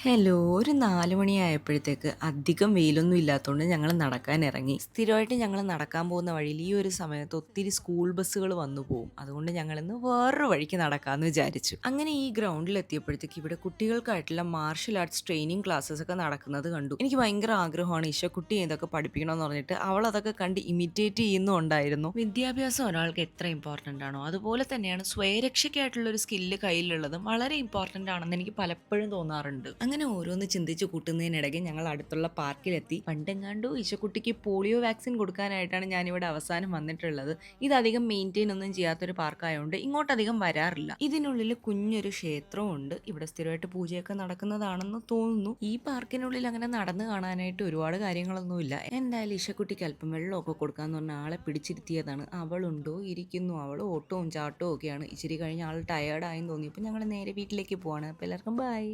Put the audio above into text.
Hello, ഒരു 4 മണിയായപ്പോഴത്തേക്ക് അധികം വെയിലൊന്നും ഇല്ലാത്തതുകൊണ്ട് ഞങ്ങൾ നടക്കാൻ ഇറങ്ങി. സ്ഥിരമായിട്ട് ഞങ്ങൾ നടക്കാൻ പോകുന്ന വഴിയിൽ ഈ ഒരു സമയത്ത് ഒത്തിരി സ്കൂൾ ബസ്സുകൾ വന്നു പോകും. അതുകൊണ്ട് ഞങ്ങളിന്ന് വേറൊരു വഴിക്ക് നടക്കാമെന്ന് വിചാരിച്ചു. അങ്ങനെ ഈ ഗ്രൗണ്ടിൽ എത്തിയപ്പോഴത്തേക്ക് ഇവിടെ കുട്ടികൾക്കായിട്ടുള്ള മാർഷൽ ആർട്സ് ട്രെയിനിങ് ക്ലാസ്സസ് ഒക്കെ നടക്കുന്നത് കണ്ടു. എനിക്ക് ഭയങ്കര ആഗ്രഹമാണ് ഇശക്കുട്ടിയെ ഇതൊക്കെ പഠിപ്പിക്കണമെന്ന് പറഞ്ഞിട്ട് അവൾ അതൊക്കെ കണ്ട് ഇമിറ്റേറ്റ് ചെയ്യുന്നുണ്ടായിരുന്നു. വിദ്യാഭ്യാസം ഒരാൾക്ക് എത്ര ഇമ്പോർട്ടൻ്റ് ആണോ അതുപോലെ തന്നെയാണ് സ്വയരക്ഷയ്ക്കായിട്ടുള്ള ഒരു സ്കില്ല് കയ്യിലുള്ളതും വളരെ ഇമ്പോർട്ടൻ്റ് ആണെന്ന് എനിക്ക് പലപ്പോഴും തോന്നാറുണ്ട്. അങ്ങനെ ഓരോന്ന് ചിന്തിച്ച് കൂട്ടുന്നതിനിടയ്ക്ക് ഞങ്ങൾ അടുത്തുള്ള പാർക്കിലെത്തി. പണ്ടെങ്ങാണ്ടോ ഈശക്കുട്ടിക്ക് പോളിയോ വാക്സിൻ കൊടുക്കാനായിട്ടാണ് ഞാനിവിടെ അവസാനം വന്നിട്ടുള്ളത്. ഇതധികം മെയിൻറ്റെയിൻ ഒന്നും ചെയ്യാത്തൊരു പാർക്കായതുകൊണ്ട് ഇങ്ങോട്ടധികം വരാറില്ല. ഇതിനുള്ളിൽ കുഞ്ഞൊരു ക്ഷേത്രവും ഉണ്ട്. ഇവിടെ സ്ഥിരമായിട്ട് പൂജയൊക്കെ നടക്കുന്നതാണെന്ന് തോന്നുന്നു. ഈ പാർക്കിനുള്ളിൽ അങ്ങനെ നടന്നു കാണാനായിട്ട് ഒരുപാട് കാര്യങ്ങളൊന്നുമില്ല. എന്തായാലും ഈശക്കുട്ടിക്ക് അല്പം വെള്ളമൊക്കെ കൊടുക്കാന്ന് പറഞ്ഞ ആളെ പിടിച്ചിരുത്തിയതാണ്. അവളുണ്ടോ ഇരിക്കുന്നു, അവൾ ഓട്ടവും ചാട്ടവും ഒക്കെയാണ്. ഇച്ചിരി കഴിഞ്ഞ് ആൾ ടയേർഡായെന്ന് തോന്നിയപ്പോൾ ഞങ്ങൾ നേരെ വീട്ടിലേക്ക് പോവാണ്. അപ്പോൾ എല്ലാവർക്കും ബൈ.